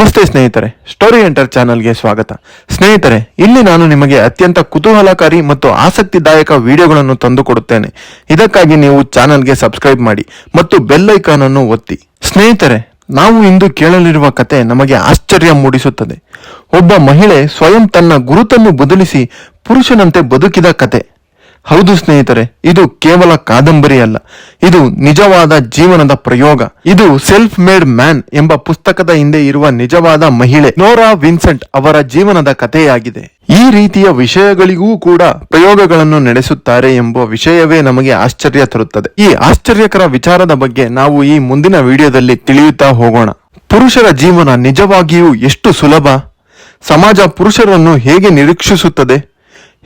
ನಮಸ್ತೆ ಸ್ನೇಹಿತರೆ, story enter ಚಾನಲ್ಗೆ ಸ್ವಾಗತ. ಸ್ನೇಹಿತರೆ, ಇಲ್ಲಿ ನಾನು ನಿಮಗೆ ಅತ್ಯಂತ ಕುತೂಹಲಕಾರಿ ಮತ್ತು ಆಸಕ್ತಿದಾಯಕ ವಿಡಿಯೋಗಳನ್ನು ತಂದುಕೊಡುತ್ತೇನೆ. ಇದಕ್ಕಾಗಿ ನೀವು ಚಾನಲ್ಗೆ ಸಬ್ಸ್ಕ್ರೈಬ್ ಮಾಡಿ ಮತ್ತು ಬೆಲ್ ಐಕಾನ್ ಅನ್ನು ಒತ್ತಿ. ಸ್ನೇಹಿತರೆ, ನಾವು ಇಂದು ಕೇಳಲಿರುವ ಕತೆ ನಮಗೆ ಆಶ್ಚರ್ಯ ಮೂಡಿಸುತ್ತದೆ. ಒಬ್ಬ ಮಹಿಳೆ ಸ್ವಯಂ ತನ್ನ ಗುರುತನ್ನು ಬದಲಿಸಿ ಪುರುಷನಂತೆ ಬದುಕಿದ ಕತೆ. ಹೌದು ಸ್ನೇಹಿತರೆ, ಇದು ಕೇವಲ ಕಾದಂಬರಿ ಅಲ್ಲ, ಇದು ನಿಜವಾದ ಜೀವನದ ಪ್ರಯೋಗ. ಇದು ಸೆಲ್ಫ್ ಮೇಡ್ ಮ್ಯಾನ್ ಎಂಬ ಪುಸ್ತಕದ ಹಿಂದೆ ಇರುವ ನಿಜವಾದ ಮಹಿಳೆ ನೋರಾ ವಿನ್ಸೆಂಟ್ ಅವರ ಜೀವನದ ಕಥೆಯಾಗಿದೆ. ಈ ರೀತಿಯ ವಿಷಯಗಳಿಗೂ ಕೂಡ ಪ್ರಯೋಗಗಳನ್ನು ನಡೆಸುತ್ತಾರೆ ಎಂಬ ವಿಷಯವೇ ನಮಗೆ ಆಶ್ಚರ್ಯ ತರುತ್ತದೆ. ಈ ಆಶ್ಚರ್ಯಕರ ವಿಚಾರದ ಬಗ್ಗೆ ನಾವು ಈ ಮುಂದಿನ ವಿಡಿಯೋದಲ್ಲಿ ತಿಳಿಯುತ್ತಾ ಹೋಗೋಣ. ಪುರುಷರ ಜೀವನ ನಿಜವಾಗಿಯೂ ಎಷ್ಟು ಸುಲಭ? ಸಮಾಜ ಪುರುಷರನ್ನು ಹೇಗೆ ನಿರೀಕ್ಷಿಸುತ್ತದೆ?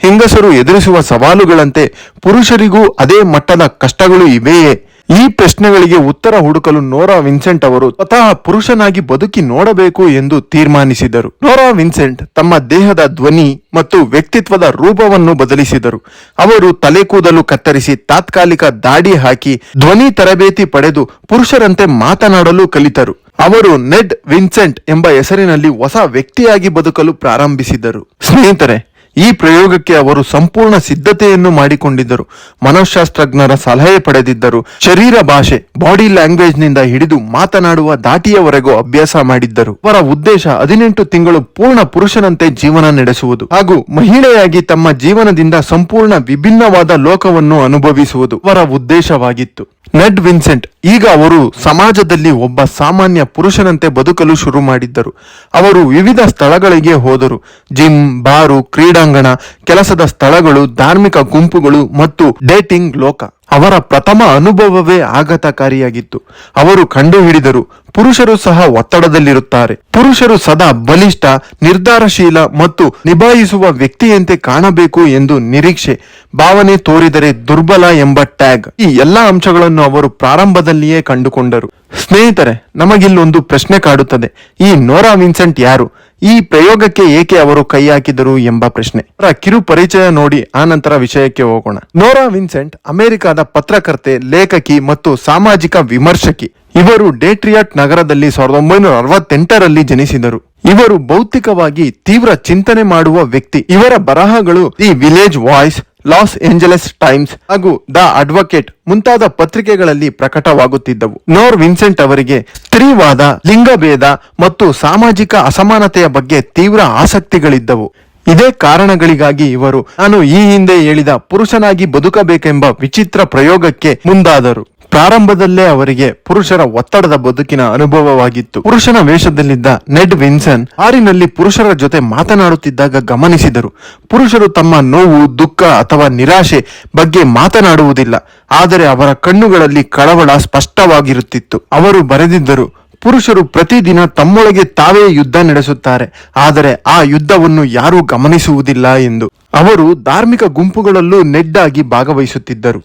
ಹೆಂಗಸರು ಎದುರಿಸುವ ಸವಾಲುಗಳಂತೆ ಪುರುಷರಿಗೂ ಅದೇ ಮಟ್ಟದ ಕಷ್ಟಗಳು ಇವೆಯೇ? ಈ ಪ್ರಶ್ನೆಗಳಿಗೆ ಉತ್ತರ ಹುಡುಕಲು ನೋರಾ ವಿನ್ಸೆಂಟ್ ಅವರು ಸ್ವತಃ ಪುರುಷನಾಗಿ ಬದುಕಿ ನೋಡಬೇಕು ಎಂದು ತೀರ್ಮಾನಿಸಿದರು. ನೋರಾ ವಿನ್ಸೆಂಟ್ ತಮ್ಮ ದೇಹದ ಧ್ವನಿ ಮತ್ತು ವ್ಯಕ್ತಿತ್ವದ ರೂಪವನ್ನು ಬದಲಿಸಿದರು. ಅವರು ತಲೆ ಕೂದಲು ಕತ್ತರಿಸಿ ತಾತ್ಕಾಲಿಕ ದಾಡಿ ಹಾಕಿ ಧ್ವನಿ ತರಬೇತಿ ಪಡೆದು ಪುರುಷರಂತೆ ಮಾತನಾಡಲು ಕಲಿತರು. ಅವರು ನೆಡ್ ವಿನ್ಸೆಂಟ್ ಎಂಬ ಹೆಸರಿನಲ್ಲಿ ಹೊಸ ವ್ಯಕ್ತಿಯಾಗಿ ಬದುಕಲು ಪ್ರಾರಂಭಿಸಿದರು. ಸ್ನೇಹಿತರೆ, ಈ ಪ್ರಯೋಗಕ್ಕೆ ಅವರು ಸಂಪೂರ್ಣ ಸಿದ್ಧತೆಯನ್ನು ಮಾಡಿಕೊಂಡಿದ್ದರು. ಮನಃಶಾಸ್ತ್ರಜ್ಞರ ಸಲಹೆ ಪಡೆದಿದ್ದರು. ಶರೀರ ಭಾಷೆ, ಬಾಡಿ ಲ್ಯಾಂಗ್ವೇಜ್ ನಿಂದ ಹಿಡಿದು ಮಾತನಾಡುವ ದಾಟಿಯವರೆಗೂ ಅಭ್ಯಾಸ ಮಾಡಿದ್ದರು. ಅವರ ಉದ್ದೇಶ 18 ತಿಂಗಳು ಪೂರ್ಣ ಪುರುಷನಂತೆ ಜೀವನ ನಡೆಸುವುದು ಹಾಗೂ ಮಹಿಳೆಯಾಗಿ ತಮ್ಮ ಜೀವನದಿಂದ ಸಂಪೂರ್ಣ ವಿಭಿನ್ನವಾದ ಲೋಕವನ್ನು ಅನುಭವಿಸುವುದು ಅವರ ಉದ್ದೇಶವಾಗಿತ್ತು. ನೆಡ್ ವಿನ್ಸೆಂಟ್ ಈಗ ಅವರು ಸಮಾಜದಲ್ಲಿ ಒಬ್ಬ ಸಾಮಾನ್ಯ ಪುರುಷನಂತೆ ಬದುಕಲು ಶುರು ಮಾಡಿದ್ದರು. ಅವರು ವಿವಿಧ ಸ್ಥಳಗಳಿಗೆ ಹೋದರು. ಜಿಮ್, ಬಾರು, ಕ್ರೀಡಾಂಗಣ, ಕೆಲಸದ ಸ್ಥಳಗಳು, ಧಾರ್ಮಿಕ ಗುಂಪುಗಳು ಮತ್ತು ಡೇಟಿಂಗ್ ಲೋಕ. ಅವರ ಪ್ರಥಮ ಅನುಭವವೇ ಆಘಾತಕಾರಿಯಾಗಿತ್ತು. ಅವರು ಕಂಡುಹಿಡಿದರು, ಪುರುಷರು ಸಹ ಒತ್ತಡದಲ್ಲಿರುತ್ತಾರೆ. ಪುರುಷರು ಸದಾ ಬಲಿಷ್ಠ, ನಿರ್ಧಾರಶೀಲ ಮತ್ತು ನಿಭಾಯಿಸುವ ವ್ಯಕ್ತಿಯಂತೆ ಕಾಣಬೇಕು ಎಂದು ನಿರೀಕ್ಷೆ, ಭಾವನೆ ತೋರಿದರೆ ದುರ್ಬಲ ಎಂಬ ಟ್ಯಾಗ್, ಈ ಎಲ್ಲಾ ಅಂಶಗಳನ್ನು ಅವರು ಪ್ರಾರಂಭದಲ್ಲಿಯೇ ಕಂಡುಕೊಂಡರು. ಸ್ನೇಹಿತರೆ, ನಮಗಿಲ್ಲೊಂದು ಪ್ರಶ್ನೆ ಕಾಡುತ್ತದೆ. ಈ ನೋರಾ ವಿನ್ಸೆಂಟ್ ಯಾರು? ಈ ಪ್ರಯೋಗಕ್ಕೆ ಏಕೆ ಅವರು ಕೈ ಹಾಕಿದರು ಎಂಬ ಪ್ರಶ್ನೆ. ಅವರ ಕಿರು ಪರಿಚಯ ನೋಡಿ ಆನಂತರ ವಿಷಯಕ್ಕೆ ಹೋಗೋಣ. ನೋರಾ ವಿನ್ಸೆಂಟ್ ಅಮೆರಿಕದ ಪತ್ರಕರ್ತೆ, ಲೇಖಕಿ ಮತ್ತು ಸಾಮಾಜಿಕ ವಿಮರ್ಶಕಿ. ಇವರು ಡೇಟ್ರಿಯಾಟ್ ನಗರದಲ್ಲಿ 1968ರಲ್ಲಿ ಜನಿಸಿದರು. ಇವರು ಭೌತಿಕವಾಗಿ ತೀವ್ರ ಚಿಂತನೆ ಮಾಡುವ ವ್ಯಕ್ತಿ. ಇವರ ಬರಹಗಳು the village voice, loss Angeles times ಹಾಗೂ ದ ಅಡ್ವೊಕೇಟ್ ಮುಂತಾದ ಪತ್ರಿಕೆಗಳಲ್ಲಿ ಪ್ರಕಟವಾಗುತ್ತಿದ್ದವು. ನೋರ್ ವಿನ್ಸೆಂಟ್ ಅವರಿಗೆ ಸ್ತ್ರೀವಾದ, ಲಿಂಗಭೇದ ಮತ್ತು ಸಾಮಾಜಿಕ ಅಸಮಾನತೆಯ ಬಗ್ಗೆ ತೀವ್ರ ಆಸಕ್ತಿಗಳಿದ್ದವು. ಇದೇ ಕಾರಣಗಳಿಗಾಗಿ ಇವರು ನಾನು ಈ ಹಿಂದೆ ಹೇಳಿದ ಪುರುಷನಾಗಿ ಬದುಕಬೇಕೆಂಬ ವಿಚಿತ್ರ ಪ್ರಯೋಗಕ್ಕೆ ಮುಂದಾದರು. ಪ್ರಾರಂಭದಲ್ಲೇ ಅವರಿಗೆ ಪುರುಷರ ಒತ್ತಡದ ಬದುಕಿನ ಅನುಭವವಾಗಿತ್ತು. ಪುರುಷನ ವೇಷದಲ್ಲಿದ್ದ ನೆಡ್ ವಿನ್ಸೆಂಟ್ ಕಾರಿನಲ್ಲಿ ಪುರುಷರ ಜೊತೆ ಮಾತನಾಡುತ್ತಿದ್ದಾಗ ಗಮನಿಸಿದರು. ಪುರುಷರು ತಮ್ಮ ನೋವು, ದುಃಖ ಅಥವಾ ನಿರಾಶೆ ಬಗ್ಗೆ ಮಾತನಾಡುವುದಿಲ್ಲ, ಆದರೆ ಅವರ ಕಣ್ಣುಗಳಲ್ಲಿ ಕಳವಳ ಸ್ಪಷ್ಟವಾಗಿರುತ್ತಿತ್ತು. ಅವರು ಬರೆದಿದ್ದರು, ಪುರುಷರು ಪ್ರತಿದಿನ ತಮ್ಮೊಳಗೆ ತಾವೇ ಯುದ್ಧ ನಡೆಸುತ್ತಾರೆ, ಆದರೆ ಆ ಯುದ್ಧವನ್ನು ಯಾರೂ ಗಮನಿಸುವುದಿಲ್ಲ ಎಂದು. ಅವರು ಧಾರ್ಮಿಕ ಗುಂಪುಗಳಲ್ಲೂ ನೆಡ್ ಆಗಿ ಭಾಗವಹಿಸುತ್ತಿದ್ದರು.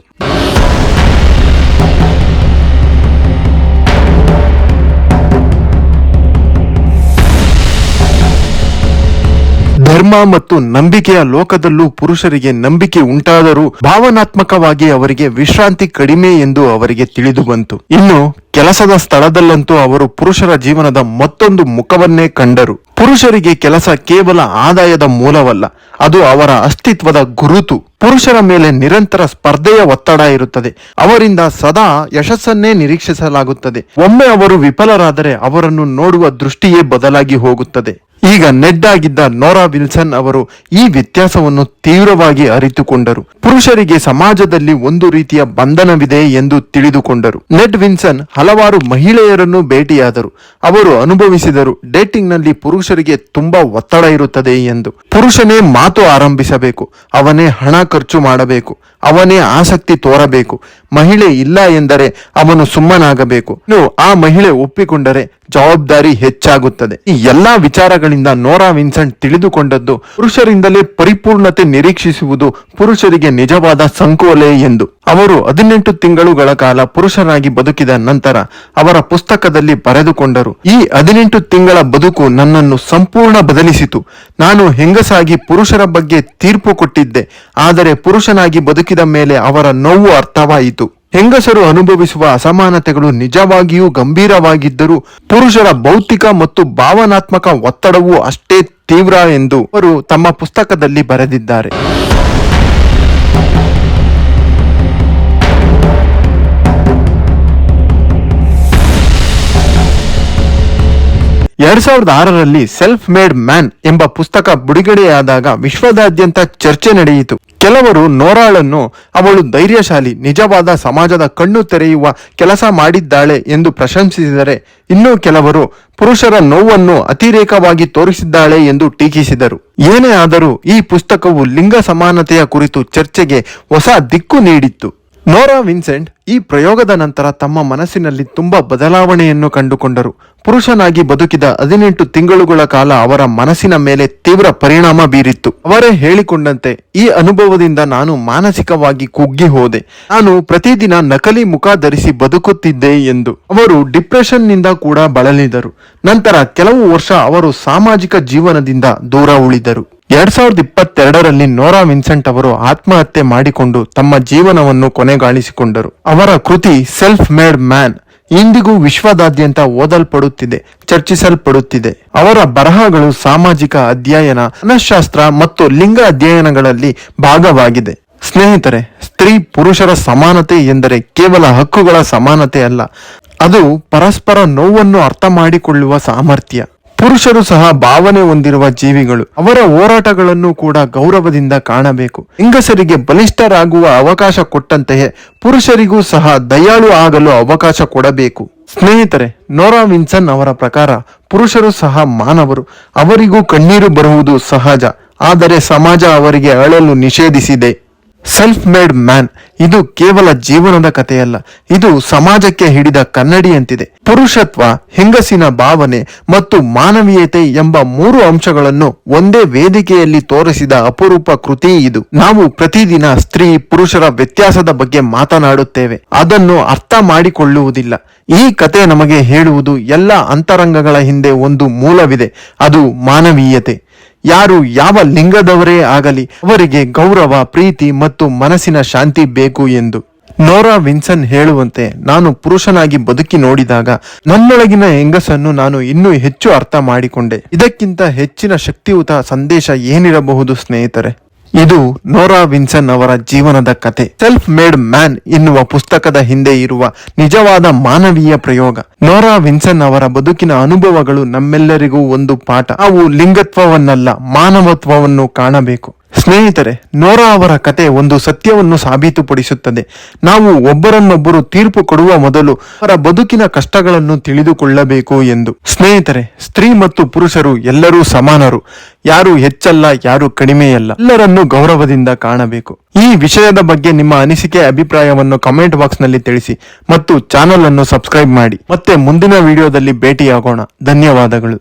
ಧರ್ಮ ಮತ್ತು ನಂಬಿಕೆಯ ಲೋಕದಲ್ಲೂ ಪುರುಷರಿಗೆ ನಂಬಿಕೆ ಉಂಟಾದರೂ ಭಾವನಾತ್ಮಕವಾಗಿ ಅವರಿಗೆ ವಿಶ್ರಾಂತಿ ಕಡಿಮೆ ಎಂದು ಅವರಿಗೆ ತಿಳಿದು ಬಂತು. ಇನ್ನು ಕೆಲಸದ ಸ್ಥಳದಲ್ಲಂತೂ ಅವರು ಪುರುಷರ ಜೀವನದ ಮತ್ತೊಂದು ಮುಖವನ್ನೇ ಕಂಡರು. ಪುರುಷರಿಗೆ ಕೆಲಸ ಕೇವಲ ಆದಾಯದ ಮೂಲವಲ್ಲ, ಅದು ಅವರ ಅಸ್ತಿತ್ವದ ಗುರುತು. ಪುರುಷರ ಮೇಲೆ ನಿರಂತರ ಸ್ಪರ್ಧೆಯ ಒತ್ತಡ ಇರುತ್ತದೆ. ಅವರಿಂದ ಸದಾ ಯಶಸ್ಸನ್ನೇ ನಿರೀಕ್ಷಿಸಲಾಗುತ್ತದೆ. ಒಮ್ಮೆ ಅವರು ವಿಫಲರಾದರೆ ಅವರನ್ನು ನೋಡುವ ದೃಷ್ಟಿಯೇ ಬದಲಾಗಿ ಹೋಗುತ್ತದೆ. ಈಗ ನೆಡ್ ಆಗಿದ್ದ ನೋರಾ ವಿಲ್ಸನ್ ಅವರು ಈ ವ್ಯತ್ಯಾಸವನ್ನು ತೀವ್ರವಾಗಿ ಅರಿತುಕೊಂಡರು. ಪುರುಷರಿಗೆ ಸಮಾಜದಲ್ಲಿ ಒಂದು ರೀತಿಯ ಬಂಧನವಿದೆ ಎಂದು ತಿಳಿದುಕೊಂಡರು. ನೆಡ್ ವಿನ್ಸನ್ ಹಲವಾರು ಮಹಿಳೆಯರನ್ನು ಭೇಟಿಯಾದರು. ಅವರು ಅನುಭವಿಸಿದರು, ಡೇಟಿಂಗ್ ನಲ್ಲಿ ಪುರುಷರಿಗೆ ತುಂಬಾ ಒತ್ತಡ ಇರುತ್ತದೆ ಎಂದು. ಪುರುಷನೇ ಮಾತು ಆರಂಭಿಸಬೇಕು, ಅವನೇ ಹಣ ಖರ್ಚು ಮಾಡಬೇಕು, ಅವನೇ ಆಸಕ್ತಿ ತೋರಬೇಕು. ಮಹಿಳೆ ಇಲ್ಲ ಎಂದರೆ ಅವನು ಸುಮ್ಮನಾಗಬೇಕು. ಆ ಮಹಿಳೆ ಒಪ್ಪಿಕೊಂಡರೆ ಜವಾಬ್ದಾರಿ ಹೆಚ್ಚಾಗುತ್ತದೆ. ಈ ಎಲ್ಲಾ ವಿಚಾರಗಳಿಂದ ನೋರಾ ವಿನ್ಸೆಂಟ್ ತಿಳಿದುಕೊಂಡದ್ದು, ಪುರುಷರಿಂದಲೇ ಪರಿಪೂರ್ಣತೆ ನಿರೀಕ್ಷಿಸುವುದು ಪುರುಷರಿಗೆ ನಿಜವಾದ ಸಂಕೋಲೆ ಎಂದು. ಅವರು 18 ತಿಂಗಳುಗಳ ಕಾಲ ಪುರುಷರಾಗಿ ಬದುಕಿದ ನಂತರ ಅವರ ಪುಸ್ತಕದಲ್ಲಿ ಬರೆದುಕೊಂಡರು, ಈ 18 ತಿಂಗಳ ಬದುಕು ನನ್ನನ್ನು ಸಂಪೂರ್ಣ ಬದಲಿಸಿತು. ನಾನು ಹೆಂಗಸಾಗಿ ಪುರುಷರ ಬಗ್ಗೆ ತೀರ್ಪು ಕೊಟ್ಟಿದ್ದೆ, ಆದರೆ ಪುರುಷನಾಗಿ ಬದುಕಿದ ಮೇಲೆ ಅವರ ನೋವು ಅರ್ಥವಾಯಿತು. ಹೆಂಗಸರು ಅನುಭವಿಸುವ ಅಸಮಾನತೆಗಳು ನಿಜವಾಗಿಯೂ ಗಂಭೀರವಾಗಿದ್ದರೂ ಪುರುಷರ ಭೌತಿಕ ಮತ್ತು ಭಾವನಾತ್ಮಕ ಒತ್ತಡವೂ ಅಷ್ಟೇ ತೀವ್ರ ಎಂದು ಅವರು ತಮ್ಮ ಪುಸ್ತಕದಲ್ಲಿ ಬರೆದಿದ್ದಾರೆ. 2006ರಲ್ಲಿ ಸೆಲ್ಫ್ ಮೇಡ್ ಮ್ಯಾನ್ ಎಂಬ ಪುಸ್ತಕ ಬಿಡುಗಡೆಯಾದಾಗ ವಿಶ್ವದಾದ್ಯಂತ ಚರ್ಚೆ ನಡೆಯಿತು. ಕೆಲವರು ನೋರಾಳನ್ನು ಅವಳು ಧೈರ್ಯಶಾಲಿ, ನಿಜವಾದ ಸಮಾಜದ ಕಣ್ಣು ತೆರೆಯುವ ಕೆಲಸ ಮಾಡಿದ್ದಾಳೆ ಎಂದು ಪ್ರಶಂಸಿಸಿದರೆ, ಇನ್ನೂ ಕೆಲವರು ಪುರುಷರ ನೋವನ್ನು ಅತಿರೇಕವಾಗಿ ತೋರಿಸಿದ್ದಾಳೆ ಎಂದು ಟೀಕಿಸಿದರು. ಏನೇ ಆದರೂ ಈ ಪುಸ್ತಕವು ಲಿಂಗ ಸಮಾನತೆಯ ಕುರಿತು ಚರ್ಚೆಗೆ ಹೊಸ ದಿಕ್ಕು ನೀಡಿತ್ತು. ನೋರಾ ವಿನ್ಸೆಂಟ್ ಈ ಪ್ರಯೋಗದ ನಂತರ ತಮ್ಮ ಮನಸ್ಸಿನಲ್ಲಿ ತುಂಬಾ ಬದಲಾವಣೆಯನ್ನು ಕಂಡುಕೊಂಡರು. ಪುರುಷನಾಗಿ ಬದುಕಿದ 18 ತಿಂಗಳುಗಳ ಕಾಲ ಅವರ ಮನಸ್ಸಿನ ಮೇಲೆ ತೀವ್ರ ಪರಿಣಾಮ ಬೀರಿತ್ತು. ಅವರೇ ಹೇಳಿಕೊಂಡಂತೆ, ಈ ಅನುಭವದಿಂದ ನಾನು ಮಾನಸಿಕವಾಗಿ ಕುಗ್ಗಿ ಹೋದೆ. ನಾನು ಪ್ರತಿದಿನ ನಕಲಿ ಮುಖ ಧರಿಸಿ ಬದುಕುತ್ತಿದ್ದೆ ಎಂದು ಅವರು ಡಿಪ್ರೆಷನ್ನಿಂದ ಕೂಡ ಬಳಲಿದರು. ನಂತರ ಕೆಲವು ವರ್ಷ ಅವರು ಸಾಮಾಜಿಕ ಜೀವನದಿಂದ ದೂರ ಉಳಿದರು. 2022ರಲ್ಲಿ ನೋರಾ ವಿನ್ಸೆಂಟ್ ಅವರು ಆತ್ಮಹತ್ಯೆ ಮಾಡಿಕೊಂಡು ತಮ್ಮ ಜೀವನವನ್ನು ಕೊನೆಗಾಣಿಸಿಕೊಂಡರು. ಅವರ ಕೃತಿ ಸೆಲ್ಫ್ ಮೇಡ್ ಮ್ಯಾನ್ ಇಂದಿಗೂ ವಿಶ್ವದಾದ್ಯಂತ ಓದಲ್ಪಡುತ್ತಿದೆ, ಚರ್ಚಿಸಲ್ಪಡುತ್ತಿದೆ. ಅವರ ಬರಹಗಳು ಸಾಮಾಜಿಕ ಅಧ್ಯಯನ, ಮನಃಶಾಸ್ತ್ರ ಮತ್ತು ಲಿಂಗ ಅಧ್ಯಯನಗಳಲ್ಲಿ ಭಾಗವಾಗಿದೆ. ಸ್ನೇಹಿತರೆ, ಸ್ತ್ರೀ ಪುರುಷರ ಸಮಾನತೆ ಎಂದರೆ ಕೇವಲ ಹಕ್ಕುಗಳ ಸಮಾನತೆ ಅಲ್ಲ, ಅದು ಪರಸ್ಪರ ನೋವನ್ನು ಅರ್ಥ ಮಾಡಿಕೊಳ್ಳುವ ಸಾಮರ್ಥ್ಯ. ಪುರುಷರು ಸಹ ಭಾವನೆ ಹೊಂದಿರುವ ಜೀವಿಗಳು. ಅವರ ಹೋರಾಟಗಳನ್ನು ಕೂಡ ಗೌರವದಿಂದ ಕಾಣಬೇಕು. ಹೆಂಗಸರಿಗೆ ಬಲಿಷ್ಠರಾಗುವ ಅವಕಾಶ ಕೊಟ್ಟಂತೆಯೇ ಪುರುಷರಿಗೂ ಸಹ ದಯಾಳು ಆಗಲು ಅವಕಾಶ ಕೊಡಬೇಕು. ಸ್ನೇಹಿತರೆ, ನೋರಾ ವಿನ್ಸನ್ ಅವರ ಪ್ರಕಾರ ಪುರುಷರು ಸಹ ಮಾನವರು. ಅವರಿಗೂ ಕಣ್ಣೀರು ಬರುವುದು ಸಹಜ, ಆದರೆ ಸಮಾಜ ಅವರಿಗೆ ಅಳಲು ನಿಷೇಧಿಸಿದೆ. ಸೆಲ್ಫ್ ಮೇಡ್ ಮ್ಯಾನ್ ಇದು ಕೇವಲ ಜೀವನದ ಕಥೆಯಲ್ಲ, ಇದು ಸಮಾಜಕ್ಕೆ ಹಿಡಿದ ಕನ್ನಡಿಯಂತಿದೆ. ಪುರುಷತ್ವ, ಹೆಂಗಸಿನ ಭಾವನೆ ಮತ್ತು ಮಾನವೀಯತೆ ಎಂಬ 3 ಅಂಶಗಳನ್ನು ಒಂದೇ ವೇದಿಕೆಯಲ್ಲಿ ತೋರಿಸಿದ ಅಪರೂಪ ಕೃತಿ ಇದು. ನಾವು ಪ್ರತಿದಿನ ಸ್ತ್ರೀ ಪುರುಷರ ವ್ಯತ್ಯಾಸದ ಬಗ್ಗೆ ಮಾತನಾಡುತ್ತೇವೆ, ಅದನ್ನು ಅರ್ಥ ಮಾಡಿಕೊಳ್ಳುವುದಿಲ್ಲ. ಈ ಕತೆ ನಮಗೆ ಹೇಳುವುದು ಎಲ್ಲ ಅಂತರಂಗಗಳ ಹಿಂದೆ ಒಂದು ಮೂಲವಿದೆ, ಅದು ಮಾನವೀಯತೆ. ಯಾರು ಯಾವ ಲಿಂಗದವರೇ ಆಗಲಿ ಅವರಿಗೆ ಗೌರವ, ಪ್ರೀತಿ ಮತ್ತು ಮನಸ್ಸಿನ ಶಾಂತಿ ಬೇಕು ಎಂದು. ನೋರಾ ವಿನ್ಸನ್ ಹೇಳುವಂತೆ, ನಾನು ಪುರುಷನಾಗಿ ಬದುಕಿ ನೋಡಿದಾಗ ನನ್ನೊಳಗಿನ ಹೆಂಗಸನ್ನು ನಾನು ಇನ್ನೂ ಹೆಚ್ಚು ಅರ್ಥ ಮಾಡಿಕೊಂಡೆ. ಇದಕ್ಕಿಂತ ಹೆಚ್ಚಿನ ಶಕ್ತಿಯುತ ಸಂದೇಶ ಏನಿರಬಹುದು ಸ್ನೇಹಿತರೆ? ಇದು ನೋರಾ ವಿನ್ಸನ್ ಅವರ ಜೀವನದ ಕತೆ. ಸೆಲ್ಫ್ ಮೇಡ್ ಮ್ಯಾನ್ ಎನ್ನುವ ಪುಸ್ತಕದ ಹಿಂದೆ ಇರುವ ನಿಜವಾದ ಮಾನವೀಯ ಪ್ರಯೋಗ. ನೋರಾ ವಿನ್ಸನ್ ಅವರ ಬದುಕಿನ ಅನುಭವಗಳು ನಮ್ಮೆಲ್ಲರಿಗೂ ಒಂದು ಪಾಠ. ನಾವು ಲಿಂಗತ್ವವನ್ನಲ್ಲ, ಮಾನವತ್ವವನ್ನು ಕಾಣಬೇಕು. ಸ್ನೇಹಿತರೆ, ನೋರಾ ಅವರ ಕತೆ ಒಂದು ಸತ್ಯವನ್ನು ಸಾಬೀತುಪಡಿಸುತ್ತದೆ. ನಾವು ಒಬ್ಬರನ್ನೊಬ್ಬರು ತೀರ್ಪು ಕೊಡುವ ಮೊದಲು ಅವರ ಬದುಕಿನ ಕಷ್ಟಗಳನ್ನು ತಿಳಿದುಕೊಳ್ಳಬೇಕು ಎಂದು. ಸ್ನೇಹಿತರೆ, ಸ್ತ್ರೀ ಮತ್ತು ಪುರುಷರು ಎಲ್ಲರೂ ಸಮಾನರು. ಯಾರು ಹೆಚ್ಚಲ್ಲ, ಯಾರು ಕಡಿಮೆಯಲ್ಲ. ಎಲ್ಲರನ್ನೂ ಗೌರವದಿಂದ ಕಾಣಬೇಕು. ಈ ವಿಷಯದ ಬಗ್ಗೆ ನಿಮ್ಮ ಅನಿಸಿಕೆ, ಅಭಿಪ್ರಾಯವನ್ನು ಕಮೆಂಟ್ ಬಾಕ್ಸ್ ನಲ್ಲಿ ತಿಳಿಸಿ ಮತ್ತು ಚಾನೆಲ್ ಅನ್ನು ಸಬ್ಸ್ಕ್ರೈಬ್ ಮಾಡಿ. ಮತ್ತೆ ಮುಂದಿನ ವಿಡಿಯೋದಲ್ಲಿ ಭೇಟಿಯಾಗೋಣ. ಧನ್ಯವಾದಗಳು.